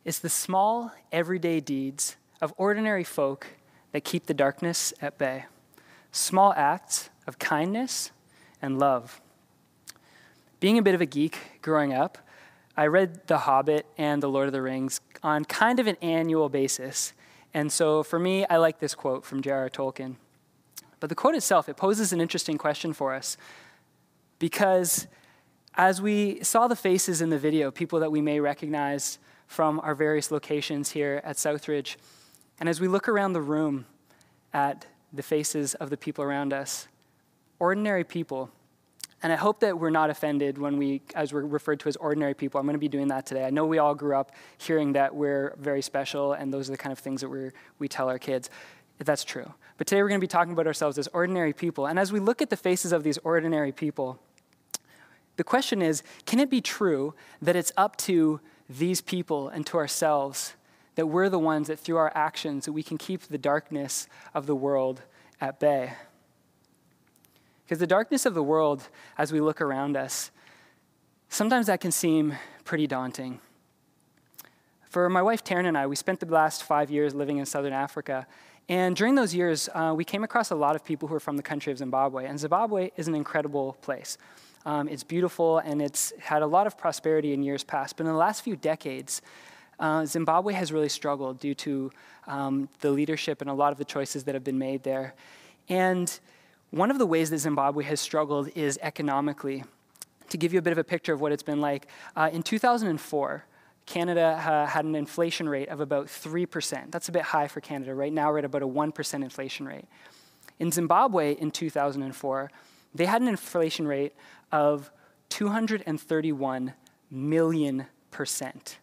It's the small, everyday deeds of ordinary folk that keep the darkness at bay. Small acts of kindness and love. Being a bit of a geek growing up, I read The Hobbit and The Lord of the Rings on kind of an annual basis. And so for me, I like this quote from J.R.R. Tolkien. But the quote itself, it poses an interesting question for us. Because as we saw the faces in the video, people that we may recognize from our various locations here at Southridge, and as we look around the room at the faces of the people around us, ordinary people, and I hope that we're not offended as we're referred to as ordinary people. I'm going to be doing that today. I know we all grew up hearing that we're very special, and those are the kind of things that we tell our kids. That's true. But today we're going to be talking about ourselves as ordinary people. And as we look at the faces of these ordinary people, the question is, can it be true that it's up to these people and to ourselves that we're the ones that through our actions that we can keep the darkness of the world at bay? Because the darkness of the world, as we look around us, sometimes that can seem pretty daunting. For my wife Taryn and I, we spent the last 5 years living in Southern Africa. And during those years, we came across a lot of people who are from the country of Zimbabwe. And Zimbabwe is an incredible place. It's beautiful, and it's had a lot of prosperity in years past. But in the last few decades, Zimbabwe has really struggled due to the leadership and a lot of the choices that have been made there. And one of the ways that Zimbabwe has struggled is economically. To give you a bit of a picture of what it's been like, in 2004, Canada had an inflation rate of about 3%. That's a bit high for Canada. Right now, we're at about a 1% inflation rate. In Zimbabwe in 2004, they had an inflation rate of 231 million %.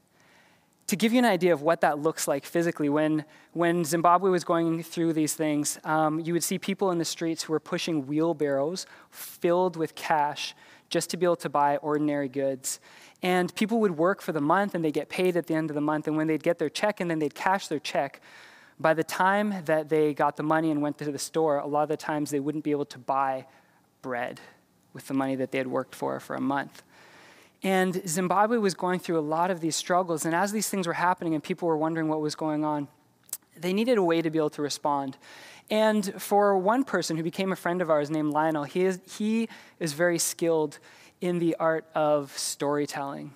To give you an idea of what that looks like physically, when Zimbabwe was going through these things, you would see people in the streets who were pushing wheelbarrows filled with cash just to be able to buy ordinary goods. And people would work for the month, and they'd get paid at the end of the month, and when they'd get their check and then they'd cash their check, by the time that they got the money and went to the store, a lot of the times they wouldn't be able to buy bread with the money that they had worked for a month. And Zimbabwe was going through a lot of these struggles, and as these things were happening and people were wondering what was going on, they needed a way to be able to respond. And for one person who became a friend of ours named Lionel, he is very skilled in the art of storytelling.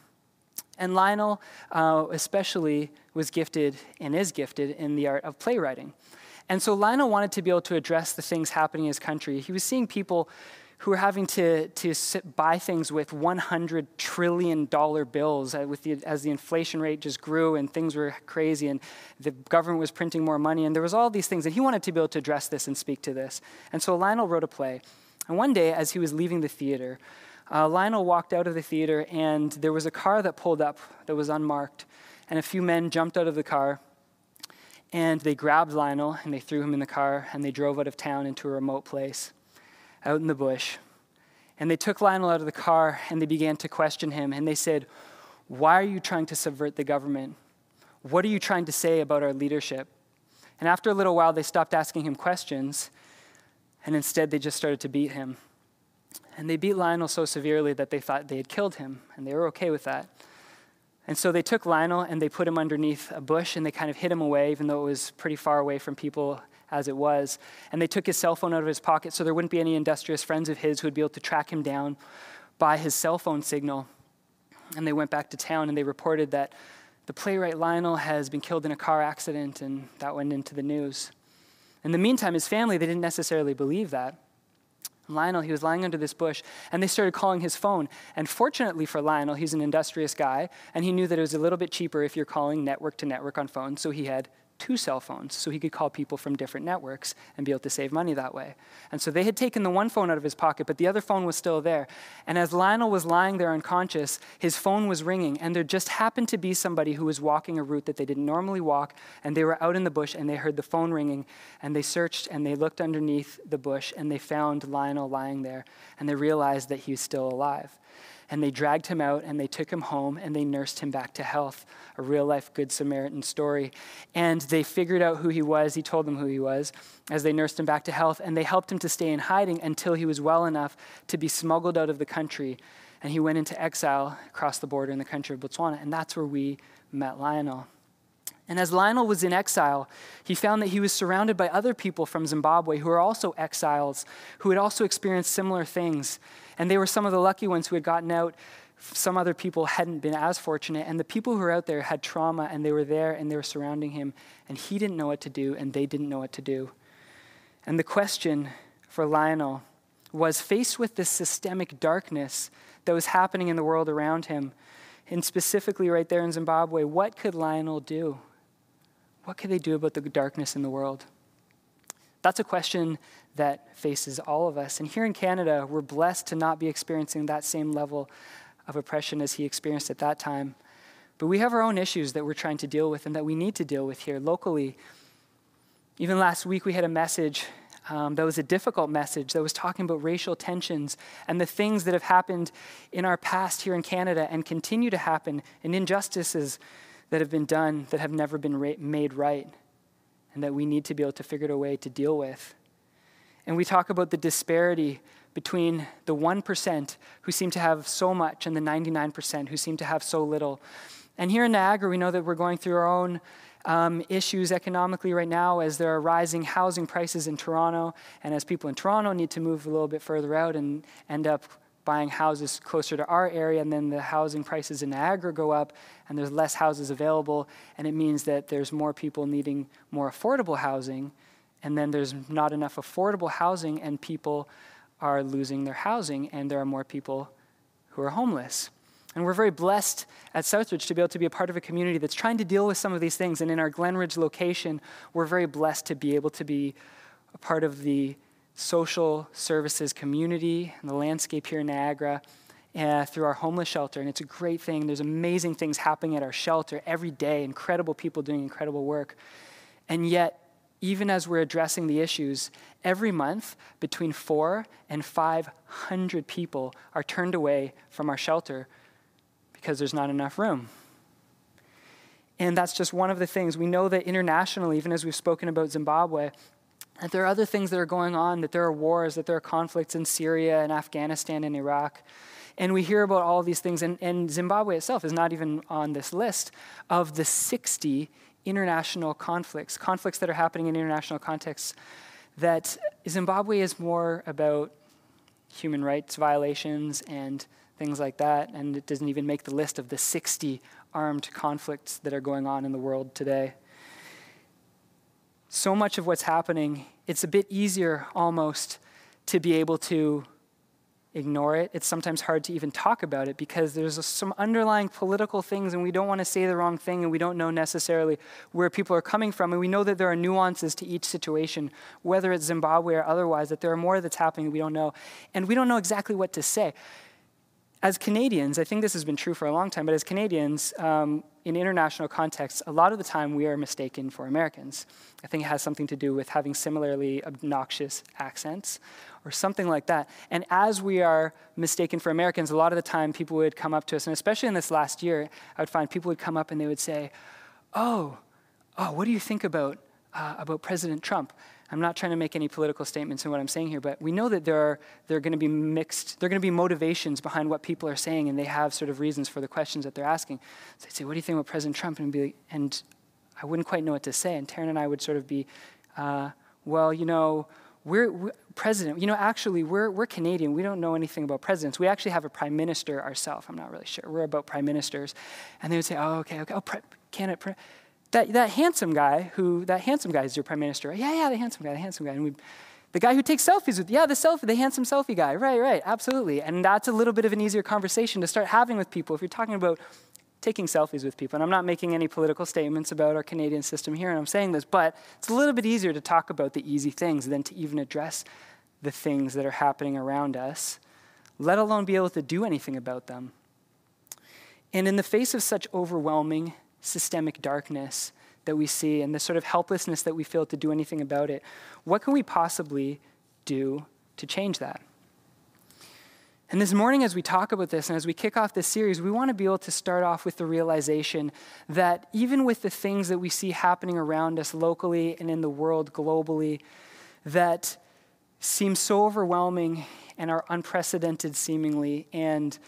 And Lionel especially was gifted and is gifted in the art of playwriting. And so Lionel wanted to be able to address the things happening in his country. He was seeing people who were having to buy things with $100 trillion bills as the inflation rate just grew and things were crazy and the government was printing more money and there was all these things. And he wanted to be able to address this and speak to this. And so Lionel wrote a play. And one day as he was leaving the theater, Lionel walked out of the theater and there was a car that pulled up that was unmarked. And a few men jumped out of the car and they grabbed Lionel and they threw him in the car and they drove out of town into a remote place out in the bush. And they took Lionel out of the car and they began to question him. And they said, "Why are you trying to subvert the government? What are you trying to say about our leadership?" And after a little while, they stopped asking him questions. And instead, they just started to beat him. And they beat Lionel so severely that they thought they had killed him. And they were okay with that. And so they took Lionel and they put him underneath a bush and they kind of hid him away, even though it was pretty far away from people as it was. And they took his cell phone out of his pocket so there wouldn't be any industrious friends of his who would be able to track him down by his cell phone signal. And they went back to town and they reported that the playwright Lionel has been killed in a car accident, and that went into the news. In the meantime, his family, they didn't necessarily believe that. Lionel, he was lying under this bush, and they started calling his phone. And fortunately for Lionel, he's an industrious guy, and he knew that it was a little bit cheaper if you're calling network to network on phones, so he had 2 cell phones, so he could call people from different networks and be able to save money that way. And so they had taken the one phone out of his pocket, but the other phone was still there. And as Lionel was lying there unconscious, his phone was ringing, and there just happened to be somebody who was walking a route that they didn't normally walk, and they were out in the bush, and they heard the phone ringing, and they searched, and they looked underneath the bush, and they found Lionel lying there, and they realized that he was still alive. And they dragged him out, and they took him home, and they nursed him back to health, a real-life Good Samaritan story. And they figured out who he was. He told them who he was as they nursed him back to health, and they helped him to stay in hiding until he was well enough to be smuggled out of the country. And he went into exile across the border in the country of Botswana, and that's where we met Lionel. And as Lionel was in exile, he found that he was surrounded by other people from Zimbabwe who were also exiles, who had also experienced similar things. And they were some of the lucky ones who had gotten out. Some other people hadn't been as fortunate. And the people who were out there had trauma, and they were there, and they were surrounding him. And he didn't know what to do, and they didn't know what to do. And the question for Lionel was, faced with this systemic darkness that was happening in the world around him, and specifically right there in Zimbabwe, what could Lionel do? What could they do about the darkness in the world? That's a question that faces all of us. And here in Canada, we're blessed to not be experiencing that same level of oppression as he experienced at that time. But we have our own issues that we're trying to deal with and that we need to deal with here locally. Even last week, we had a message that was a difficult message that was talking about racial tensions and the things that have happened in our past here in Canada and continue to happen, and injustices that have been done that have never been made right, and that we need to be able to figure out a way to deal with. And we talk about the disparity between the 1% who seem to have so much and the 99% who seem to have so little. And here in Niagara, we know that we're going through our own issues economically right now as there are rising housing prices in Toronto, and as people in Toronto need to move a little bit further out and end up buying houses closer to our area, and then the housing prices in Niagara go up, and there's less houses available, and it means that there's more people needing more affordable housing, and then there's not enough affordable housing, and people are losing their housing, and there are more people who are homeless. And we're very blessed at Southridge to be able to be a part of a community that's trying to deal with some of these things, and in our Glenridge location, we're very blessed to be able to be a part of the social services community and the landscape here in Niagara through our homeless shelter. And it's a great thing. There's amazing things happening at our shelter every day, incredible people doing incredible work. And yet, even as we're addressing the issues, every month between 400 and 500 people are turned away from our shelter because there's not enough room. And that's just one of the things. We know that internationally, even as we've spoken about Zimbabwe, that there are other things that are going on, that there are wars, that there are conflicts in Syria and Afghanistan and Iraq. And we hear about all these things, and Zimbabwe itself is not even on this list of the 60 international conflicts that are happening in international contexts, that Zimbabwe is more about human rights violations and things like that, and it doesn't even make the list of the 60 armed conflicts that are going on in the world today. So much of what's happening, it's a bit easier almost to be able to ignore it. It's sometimes hard to even talk about it because there's some underlying political things, and we don't want to say the wrong thing, and we don't know necessarily where people are coming from, and we know that there are nuances to each situation, whether it's Zimbabwe or otherwise, that there are more that's happening we don't know, and we don't know exactly what to say. As Canadians, I think this has been true for a long time, but as Canadians, in international contexts, a lot of the time we are mistaken for Americans. I think it has something to do with having similarly obnoxious accents or something like that. And as we are mistaken for Americans, a lot of the time people would come up to us, and especially in this last year, I would find people would come up and they would say, oh, what do you think about President Trump? I'm not trying to make any political statements in what I'm saying here, but we know that there are going to be motivations behind what people are saying, and they have sort of reasons for the questions that they're asking. So they'd say, what do you think about President Trump? And I wouldn't quite know what to say. And Taryn and I would sort of be, we're president. Actually, we're Canadian. We don't know anything about presidents. We actually have a prime minister ourselves. I'm not really sure. We're about prime ministers. And they would say, oh, okay. Oh, Canada. That handsome guy is your prime minister. Yeah, the handsome guy. And the guy who takes selfies with, the handsome selfie guy. Right, absolutely. And that's a little bit of an easier conversation to start having with people if you're talking about taking selfies with people. And I'm not making any political statements about our Canadian system here, and I'm saying this, but it's a little bit easier to talk about the easy things than to even address the things that are happening around us, let alone be able to do anything about them. And in the face of such overwhelming systemic darkness that we see and the sort of helplessness that we feel to do anything about it, what can we possibly do to change that? And this morning as we talk about this and as we kick off this series, we want to be able to start off with the realization that even with the things that we see happening around us locally and in the world globally that seem so overwhelming and are unprecedented seemingly, and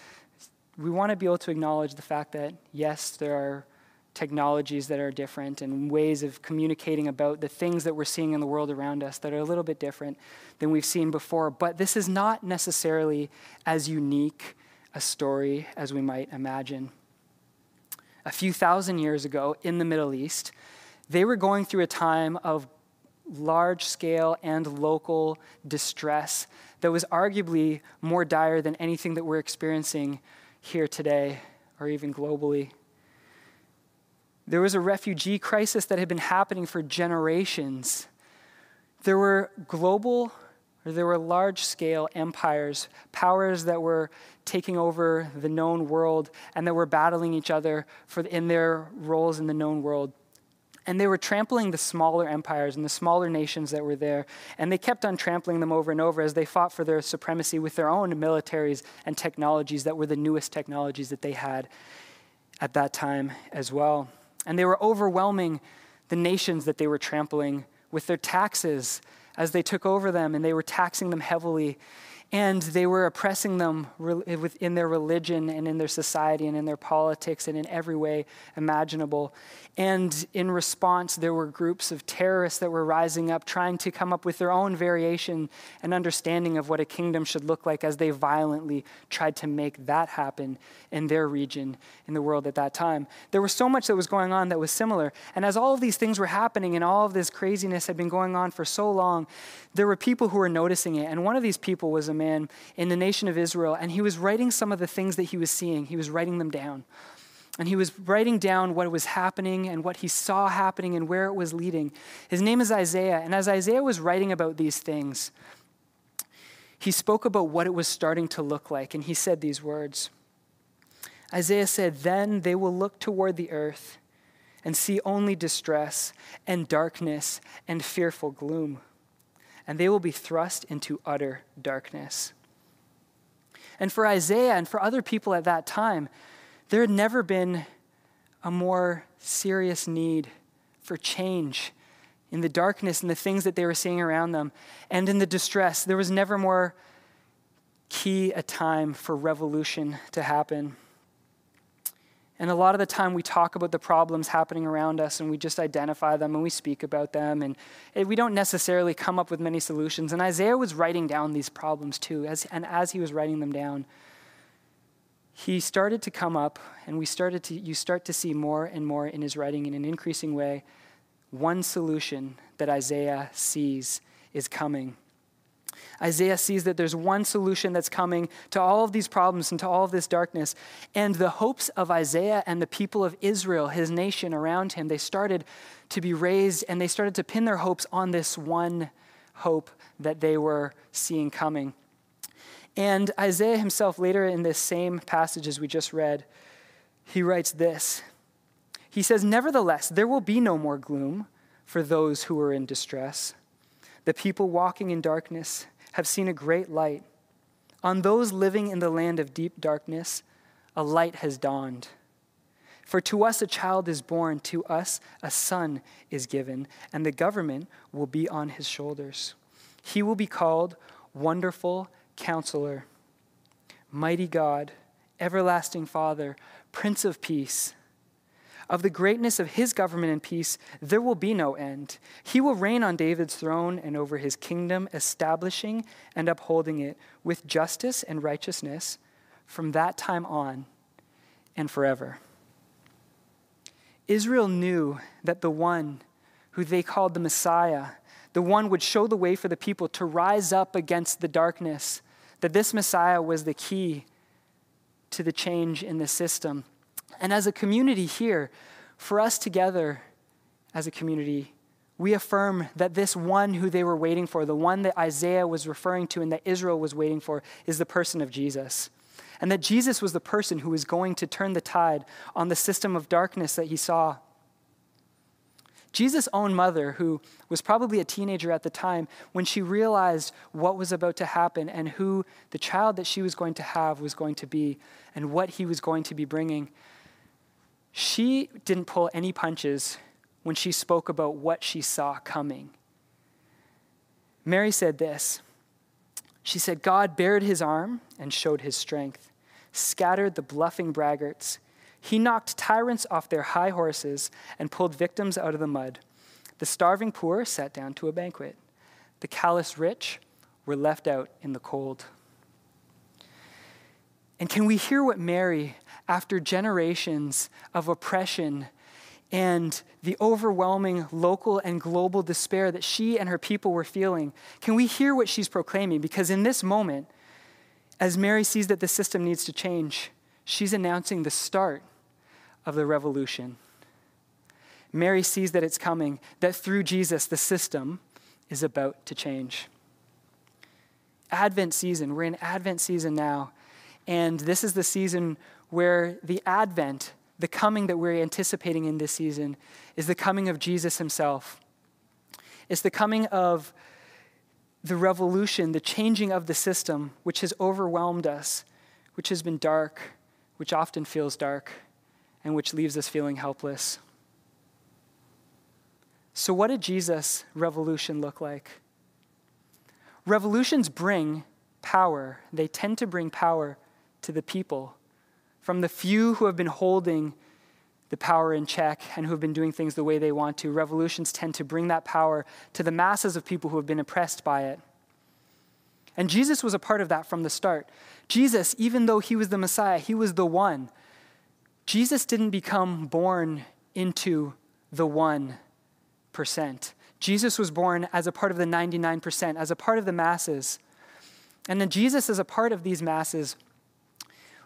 we want to be able to acknowledge the fact that yes, there are technologies that are different and ways of communicating about the things that we're seeing in the world around us that are a little bit different than we've seen before. But this is not necessarily as unique a story as we might imagine. A few thousand years ago in the Middle East, they were going through a time of large-scale and local distress that was arguably more dire than anything that we're experiencing here today or even globally. There was a refugee crisis that had been happening for generations. There were large-scale empires, powers that were taking over the known world and that were battling each other in their roles in the known world. And they were trampling the smaller empires and the smaller nations that were there. And they kept on trampling them over and over as they fought for their supremacy with their own militaries and technologies that were the newest technologies that they had at that time as well. And they were overwhelming the nations that they were trampling with their taxes as they took over them, and they were taxing them heavily. And they were oppressing them in their religion and in their society and in their politics and in every way imaginable. And in response, there were groups of terrorists that were rising up, trying to come up with their own variation and understanding of what a kingdom should look like as they violently tried to make that happen in their region, in the world at that time. There was so much that was going on that was similar. And as all of these things were happening and all of this craziness had been going on for so long, there were people who were noticing it. And one of these people was a man in the nation of Israel, and he was writing some of the things that he was seeing. He was writing them down. And he was writing down what was happening and what he saw happening and where it was leading. His name is Isaiah, and as Isaiah was writing about these things, he spoke about what it was starting to look like, and he said these words. Isaiah said, "Then they will look toward the earth and see only distress and darkness and fearful gloom, and they will be thrust into utter darkness." And for Isaiah and for other people at that time, there had never been a more serious need for change in the darkness and the things that they were seeing around them. And in the distress, there was never more key a time for revolution to happen. And a lot of the time we talk about the problems happening around us and we just identify them and we speak about them and we don't necessarily come up with many solutions. And Isaiah was writing down these problems too. As he was writing them down, he started to come up and you start to see more and more in his writing in an increasing way. One solution that Isaiah sees is coming. Isaiah sees that there's one solution that's coming to all of these problems and to all of this darkness. And the hopes of Isaiah and the people of Israel, his nation around him, they started to be raised and they started to pin their hopes on this one hope that they were seeing coming. And Isaiah himself, later in this same passage as we just read, he writes this. He says, "Nevertheless, there will be no more gloom for those who are in distress. The people walking in darkness have seen a great light. On those living in the land of deep darkness, a light has dawned. For to us a child is born, to us a son is given, and the government will be on his shoulders. He will be called Wonderful Counselor, Mighty God, Everlasting Father, Prince of Peace. Of the greatness of his government and peace, there will be no end. He will reign on David's throne and over his kingdom, establishing and upholding it with justice and righteousness from that time on and forever." Israel knew that the one who they called the Messiah, the one would show the way for the people to rise up against the darkness, that this Messiah was the key to the change in the system. And as a community here, for us together as a community, we affirm that this one who they were waiting for, the one that Isaiah was referring to and that Israel was waiting for, is the person of Jesus. And that Jesus was the person who was going to turn the tide on the system of darkness that he saw. Jesus' own mother, who was probably a teenager at the time, when she realized what was about to happen and who the child that she was going to have was going to be and what he was going to be bringing, she didn't pull any punches when she spoke about what she saw coming. Mary said this. She said, "God bared his arm and showed his strength, scattered the bluffing braggarts. He knocked tyrants off their high horses and pulled victims out of the mud. The starving poor sat down to a banquet. The callous rich were left out in the cold. And can we hear what Mary, after generations of oppression and the overwhelming local and global despair that she and her people were feeling, can we hear what she's proclaiming? Because in this moment, as Mary sees that the system needs to change, she's announcing the start of the revolution. Mary sees that it's coming, that through Jesus, the system is about to change. Advent season, we're in Advent season now, and this is the season where the Advent, the coming that we're anticipating in this season, is the coming of Jesus himself. It's the coming of the revolution, the changing of the system, which has overwhelmed us, which has been dark, which often feels dark, and which leaves us feeling helpless. So what did Jesus' revolution look like? Revolutions bring power. They tend to bring power to the people. From the few who have been holding the power in check and who have been doing things the way they want to, revolutions tend to bring that power to the masses of people who have been oppressed by it. And Jesus was a part of that from the start. Jesus, even though he was the Messiah, he was the one. Jesus didn't become born into the 1%. Jesus was born as a part of the 99%, as a part of the masses. And then Jesus is a part of these masses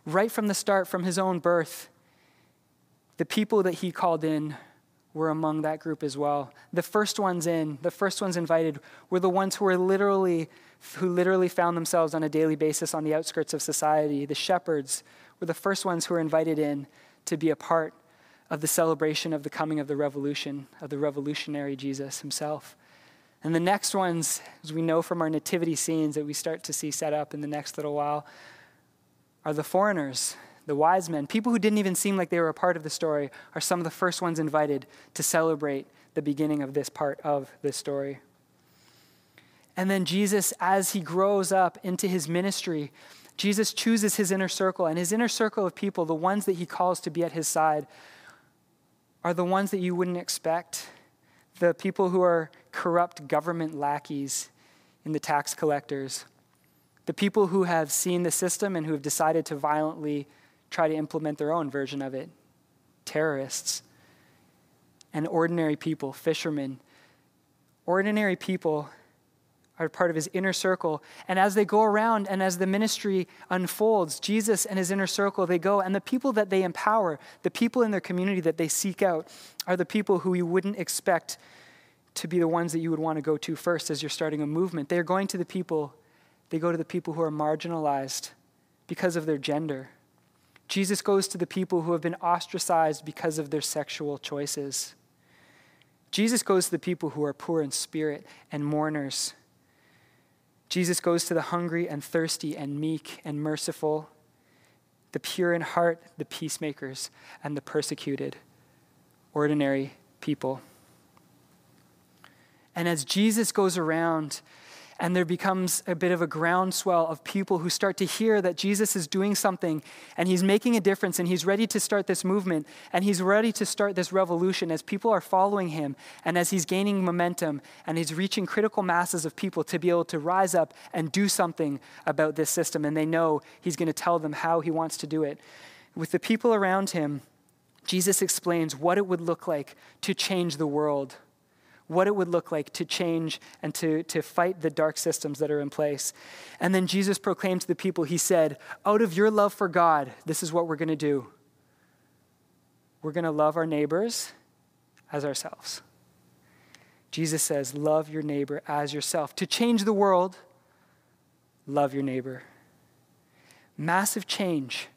right from the start, from his own birth. The people that he called in were among that group as well. The first ones invited were the ones who literally found themselves on a daily basis on the outskirts of society. The shepherds were the first ones who were invited in to be a part of the celebration of the coming of the revolution, of the revolutionary Jesus himself. And the next ones, as we know from our nativity scenes that we start to see set up in the next little while, are the foreigners, the wise men. People who didn't even seem like they were a part of the story are some of the first ones invited to celebrate the beginning of this part of the story. And then Jesus, as he grows up into his ministry, Jesus chooses his inner circle, and his inner circle of people, the ones that he calls to be at his side, are the ones that you wouldn't expect. The people who are corrupt government lackeys in the tax collectors. The people who have seen the system and who have decided to violently try to implement their own version of it. Terrorists. And ordinary people, fishermen. Ordinary people are part of his inner circle. And as they go around and as the ministry unfolds, Jesus and his inner circle, they go, and the people that they empower, the people in their community that they seek out, are the people who you wouldn't expect to be the ones that you would want to go to first as you're starting a movement. They're going to the people, they go to the people who are marginalized because of their gender. Jesus goes to the people who have been ostracized because of their sexual choices. Jesus goes to the people who are poor in spirit and mourners. Jesus goes to the hungry and thirsty and meek and merciful, the pure in heart, the peacemakers, and the persecuted, ordinary people. And as Jesus goes around, and there becomes a bit of a groundswell of people who start to hear that Jesus is doing something and he's making a difference and he's ready to start this movement and he's ready to start this revolution as people are following him and as he's gaining momentum and he's reaching critical masses of people to be able to rise up and do something about this system. And they know he's going to tell them how he wants to do it. With the people around him, Jesus explains what it would look like to change the world, what it would look like to change and to fight the dark systems that are in place. And then Jesus proclaimed to the people, he said, out of your love for God, this is what we're going to do. We're going to love our neighbors as ourselves. Jesus says, love your neighbor as yourself. To change the world, love your neighbor. Massive change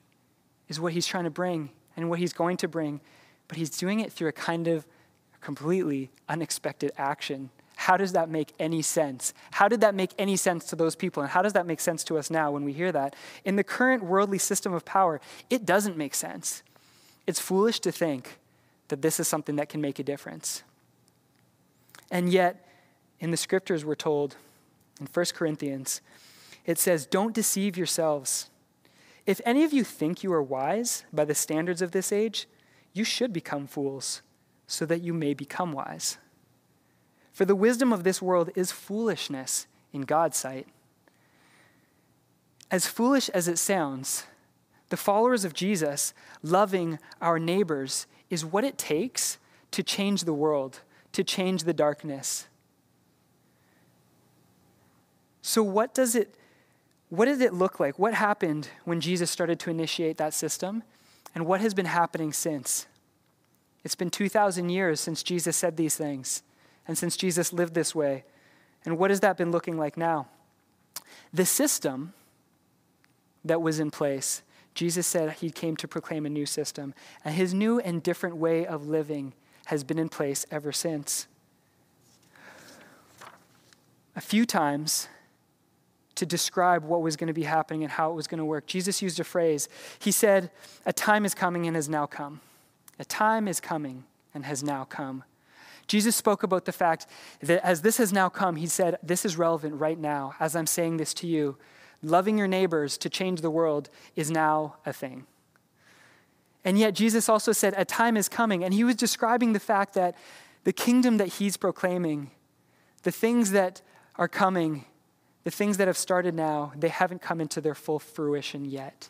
is what he's trying to bring and what he's going to bring, but he's doing it through a kind of completely unexpected action. How does that make any sense? How did that make any sense to those people? And how does that make sense to us now when we hear that? In the current worldly system of power, it doesn't make sense. It's foolish to think that this is something that can make a difference. And yet, in the scriptures we're told, in 1 Corinthians, it says, don't deceive yourselves. If any of you think you are wise by the standards of this age, you should become fools, so that you may become wise. For the wisdom of this world is foolishness in God's sight. As foolish as it sounds, the followers of Jesus, loving our neighbors, is what it takes to change the world, to change the darkness. So what did it look like? What happened when Jesus started to initiate that system? And what has been happening since? It's been 2,000 years since Jesus said these things, and since Jesus lived this way. And what has that been looking like now? The system that was in place, Jesus said he came to proclaim a new system, and his new and different way of living has been in place ever since. A few times, to describe what was going to be happening and how it was going to work, Jesus used a phrase. He said, "A time is coming and has now come." A time is coming and has now come. Jesus spoke about the fact that as this has now come, he said, this is relevant right now. As I'm saying this to you, loving your neighbors to change the world is now a thing. And yet Jesus also said, a time is coming. And he was describing the fact that the kingdom that he's proclaiming, the things that are coming, the things that have started now, they haven't come into their full fruition yet.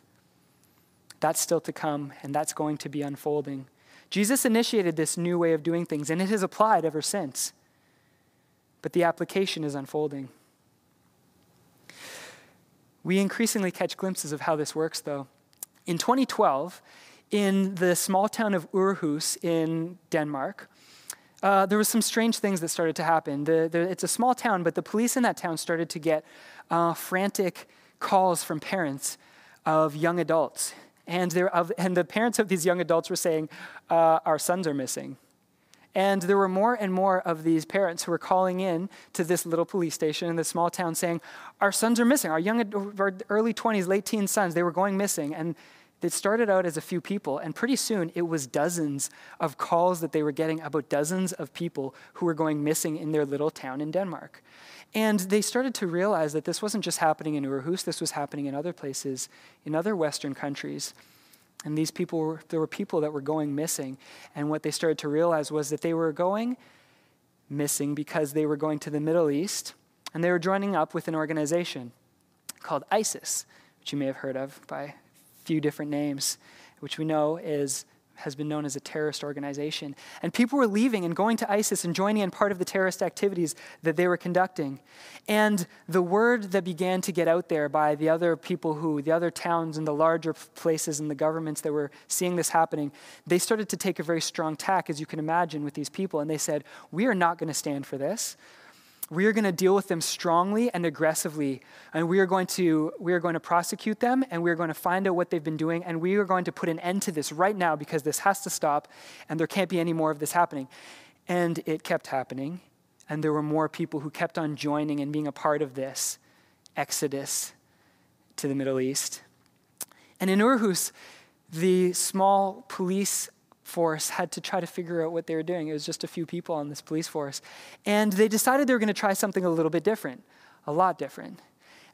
That's still to come, and that's going to be unfolding. Jesus initiated this new way of doing things, and it has applied ever since. But the application is unfolding. We increasingly catch glimpses of how this works, though. In 2012, in the small town of Aarhus in Denmark, there were some strange things that started to happen. It's a small town, but the police in that town started to get frantic calls from parents of young adults. And the parents of these young adults were saying, our sons are missing. And there were more and more of these parents who were calling in to this little police station in this small town saying, our sons are missing, our early 20s, late teen sons, they were going missing. And it started out as a few people, and pretty soon it was dozens of calls that they were getting about dozens of people who were going missing in their little town in Denmark. And they started to realize that this wasn't just happening in Aarhus, this was happening in other places, in other Western countries. And there were people that were going missing. And what they started to realize was that they were going missing because they were going to the Middle East, and they were joining up with an organization called ISIS, which you may have heard of by a few different names, which we know has been known as a terrorist organization. And people were leaving and going to ISIS and joining in part of the terrorist activities that they were conducting. And the word that began to get out there by the other people the other towns and the larger places and the governments that were seeing this happening, they started to take a very strong tack, as you can imagine, with these people. And they said, we are not going to stand for this. We are going to deal with them strongly and aggressively, and we are going to prosecute them, and we are going to find out what they've been doing, and we are going to put an end to this right now because this has to stop, and there can't be any more of this happening. And it kept happening, and there were more people who kept on joining and being a part of this exodus to the Middle East. And in Aarhus, the small police force had to try to figure out what they were doing. It was just a few people on this police force. And they decided they were going to try something a little bit different, a lot different.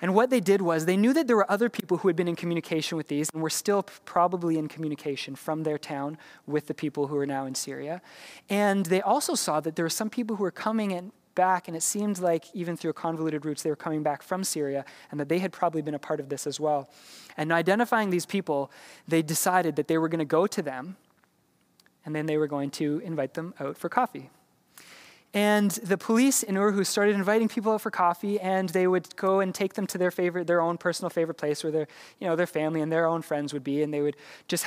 And what they did was they knew that there were other people who had been in communication with these and were still probably in communication from their town with the people who are now in Syria. And they also saw that there were some people who were coming back, and it seemed like even through convoluted routes, they were coming back from Syria, and that they had probably been a part of this as well. And identifying these people, they decided that they were going to go to them, and then they were going to invite them out for coffee. And the police in Aarhus started inviting people out for coffee, and they would go and take them to their own personal favorite place where their family and their own friends would be, and they would just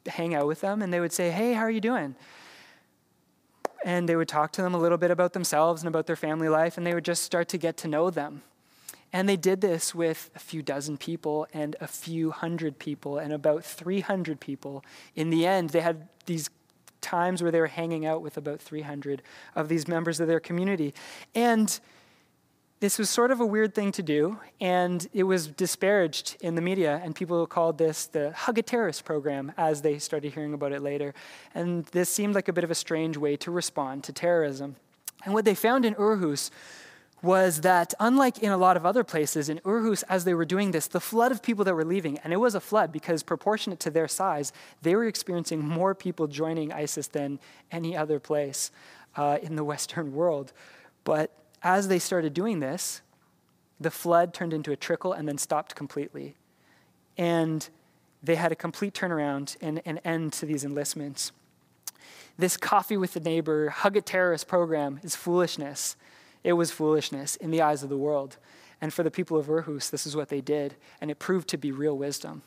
hang out with them, and they would say, hey, how are you doing? And they would talk to them a little bit about themselves and about their family life, and they would just start to get to know them. And they did this with a few dozen people and a few hundred people and about 300 people. In the end, they had these times where they were hanging out with about 300 of these members of their community. And this was sort of a weird thing to do, and it was disparaged in the media, and people called this the Hug a Terrorist program as they started hearing about it later. And this seemed like a bit of a strange way to respond to terrorism. And what they found in Aarhus was that unlike in a lot of other places, in Aarhus, as they were doing this, the flood of people that were leaving, and it was a flood because proportionate to their size, they were experiencing more people joining ISIS than any other place in the Western world. But as they started doing this, the flood turned into a trickle and then stopped completely. And they had a complete turnaround and an end to these enlistments. This coffee with the neighbor, hug a terrorist program is foolishness. It was foolishness in the eyes of the world. And for the people of Aarhus, this is what they did, and it proved to be real wisdom.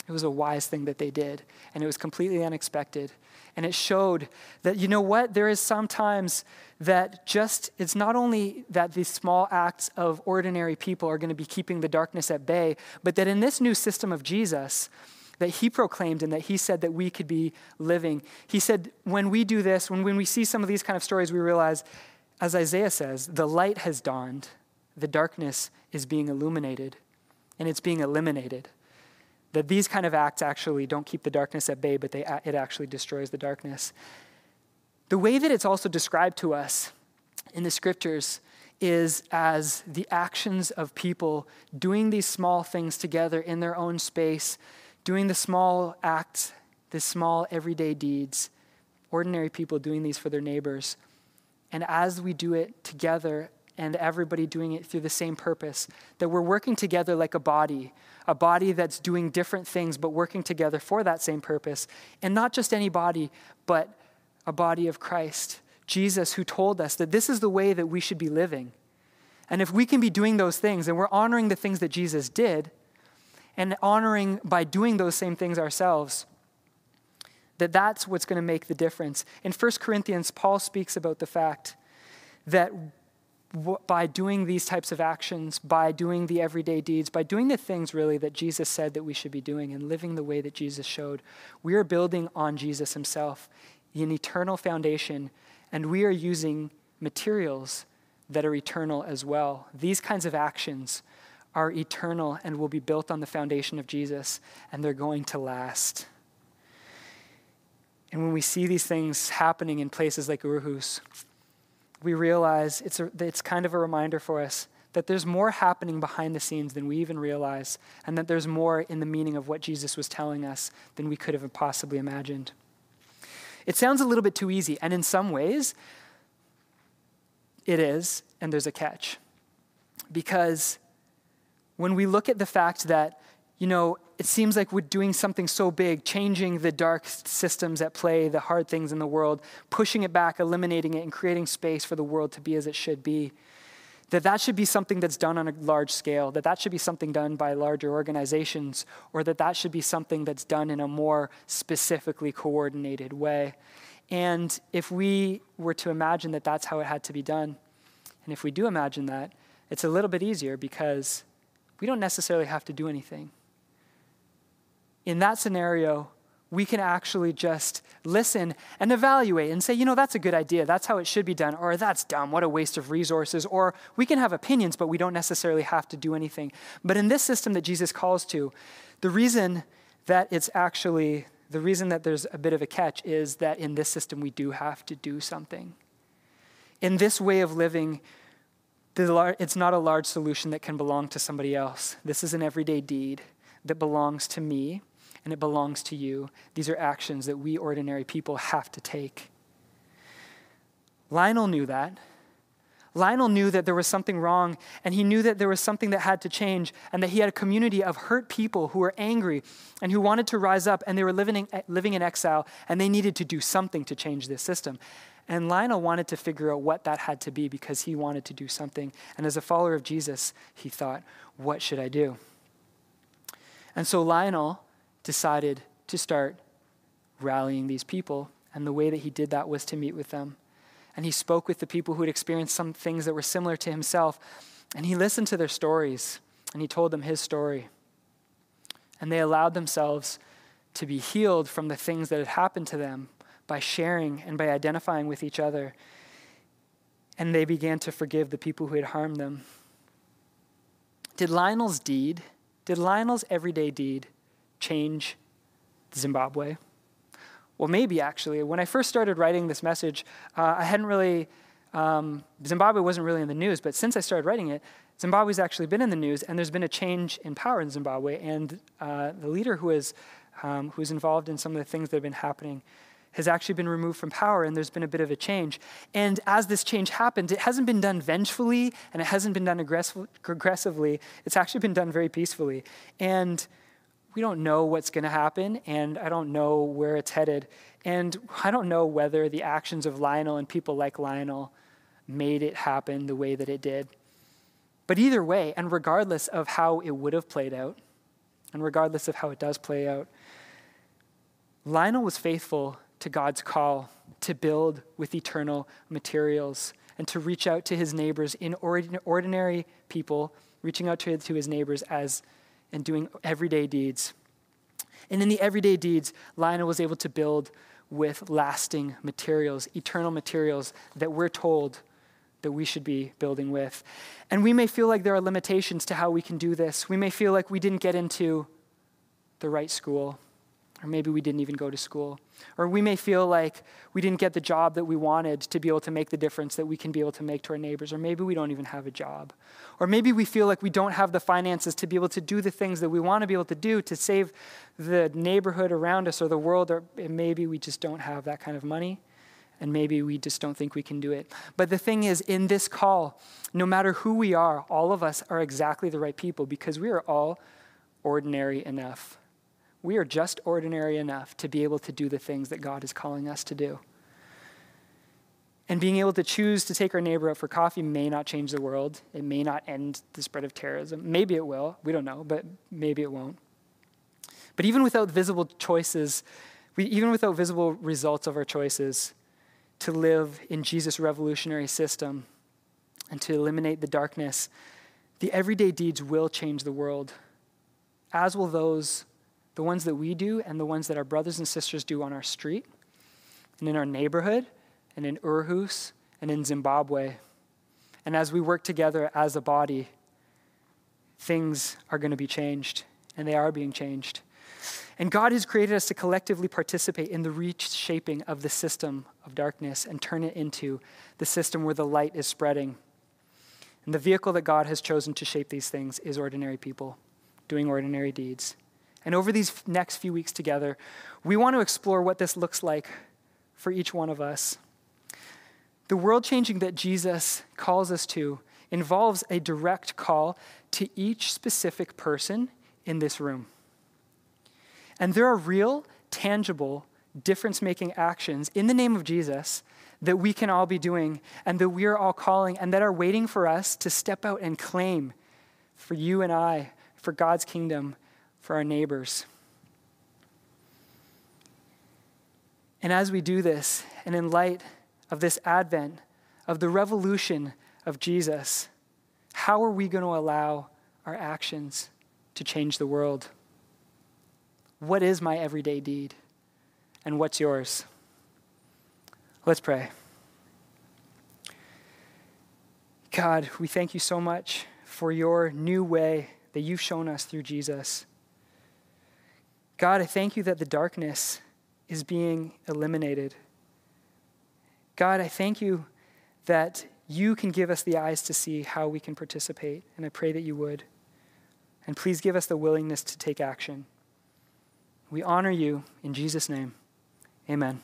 It was a wise thing that they did, and it was completely unexpected. And it showed that, you know what, there is sometimes that it's not only that these small acts of ordinary people are going to be keeping the darkness at bay, but that in this new system of Jesus that he proclaimed and that he said that we could be living, he said, when we do this, when we see some of these kind of stories, we realize, as Isaiah says, the light has dawned, the darkness is being illuminated, and it's being eliminated. That these kind of acts actually don't keep the darkness at bay, but it actually destroys the darkness. The way that it's also described to us in the scriptures is as the actions of people doing these small things together in their own space, doing the small acts, the small everyday deeds, ordinary people doing these for their neighbors. And as we do it together and everybody doing it through the same purpose, that we're working together like a body that's doing different things but working together for that same purpose. And not just any body, but a body of Christ, Jesus, who told us that this is the way that we should be living. And if we can be doing those things, and we're honoring the things that Jesus did, and honoring by doing those same things ourselves, that's what's going to make the difference. In 1 Corinthians, Paul speaks about the fact that by doing these types of actions, by doing the everyday deeds, by doing the things really that Jesus said that we should be doing and living the way that Jesus showed, we are building on Jesus himself, an eternal foundation, and we are using materials that are eternal as well. These kinds of actions are eternal and will be built on the foundation of Jesus, and they're going to last. And when we see these things happening in places like Aarhus, we realize it's kind of a reminder for us that there's more happening behind the scenes than we even realize, and that there's more in the meaning of what Jesus was telling us than we could have possibly imagined. It sounds a little bit too easy, and in some ways, it is, and there's a catch. Because when we look at the fact that, it seems like we're doing something so big, changing the dark systems at play, the hard things in the world, pushing it back, eliminating it, and creating space for the world to be as it should be, that should be something that's done on a large scale, that should be something done by larger organizations, or that should be something that's done in a more specifically coordinated way. And if we were to imagine that that's how it had to be done, and if we do imagine that, it's a little bit easier because we don't necessarily have to do anything. In that scenario, we can actually just listen and evaluate and say, that's a good idea. That's how it should be done. Or that's dumb. What a waste of resources. Or we can have opinions, but we don't necessarily have to do anything. But in this system that Jesus calls to, the reason that there's a bit of a catch is that in this system, we do have to do something. In this way of living, it's not a large solution that can belong to somebody else. This is an everyday deed that belongs to me, and it belongs to you. These are actions that we ordinary people have to take. Lionel knew that. Lionel knew that there was something wrong, and he knew that there was something that had to change, and that he had a community of hurt people who were angry and who wanted to rise up, and they were living in exile, and they needed to do something to change this system. And Lionel wanted to figure out what that had to be because he wanted to do something. And as a follower of Jesus, he thought, what should I do? And so Lionel decided to start rallying these people. And the way that he did that was to meet with them. And he spoke with the people who had experienced some things that were similar to himself. And he listened to their stories. And he told them his story. And they allowed themselves to be healed from the things that had happened to them by sharing and by identifying with each other. And they began to forgive the people who had harmed them. Did Lionel's everyday deed change Zimbabwe? Well, maybe actually. When I first started writing this message, I hadn't really Zimbabwe wasn't really in the news, but since I started writing it, Zimbabwe's actually been in the news, and there's been a change in power in Zimbabwe, and the leader who's involved in some of the things that have been happening has actually been removed from power, and there's been a bit of a change. And as this change happened, it hasn't been done vengefully, and it hasn't been done aggressively. It's actually been done very peacefully. And we don't know what's going to happen, and I don't know where it's headed. And I don't know whether the actions of Lionel and people like Lionel made it happen the way that it did. But either way, and regardless of how it would have played out, and regardless of how it does play out, Lionel was faithful to God's call to build with eternal materials and to reach out to his neighbors in ordinary people, reaching out to his neighbors and doing everyday deeds. And in the everyday deeds, Lionel was able to build with lasting materials, eternal materials that we're told that we should be building with. And we may feel like there are limitations to how we can do this. We may feel like we didn't get into the right school, or maybe we didn't even go to school. Or we may feel like we didn't get the job that we wanted to be able to make the difference that we can be able to make to our neighbors. Or maybe we don't even have a job. Or maybe we feel like we don't have the finances to be able to do the things that we want to be able to do to save the neighborhood around us or the world. Or maybe we just don't have that kind of money. And maybe we just don't think we can do it. But the thing is, in this call, no matter who we are, all of us are exactly the right people because we are all ordinary enough. We are just ordinary enough to be able to do the things that God is calling us to do. And being able to choose to take our neighbor out for coffee may not change the world. It may not end the spread of terrorism. Maybe it will. We don't know, but maybe it won't. But even without visible choices, even without visible results of our choices, to live in Jesus' revolutionary system and to eliminate the darkness, the everyday deeds will change the world, as will the ones that we do and the ones that our brothers and sisters do on our street and in our neighborhood and in Aarhus and in Zimbabwe. And as we work together as a body, things are going to be changed, and they are being changed. And God has created us to collectively participate in the reshaping of the system of darkness and turn it into the system where the light is spreading. And the vehicle that God has chosen to shape these things is ordinary people doing ordinary deeds. And over these next few weeks together, we want to explore what this looks like for each one of us. The world changing that Jesus calls us to involves a direct call to each specific person in this room. And there are real, tangible, difference-making actions in the name of Jesus that we can all be doing and that we are all calling and that are waiting for us to step out and claim for you and I, for God's kingdom, for our neighbors. And as we do this, and in light of this advent, of the revolution of Jesus, how are we going to allow our actions to change the world? What is my everyday deed? And what's yours? Let's pray. God, we thank you so much for your new way that you've shown us through Jesus. God, I thank you that the darkness is being eliminated. God, I thank you that you can give us the eyes to see how we can participate, and I pray that you would. And please give us the willingness to take action. We honor you in Jesus' name. Amen.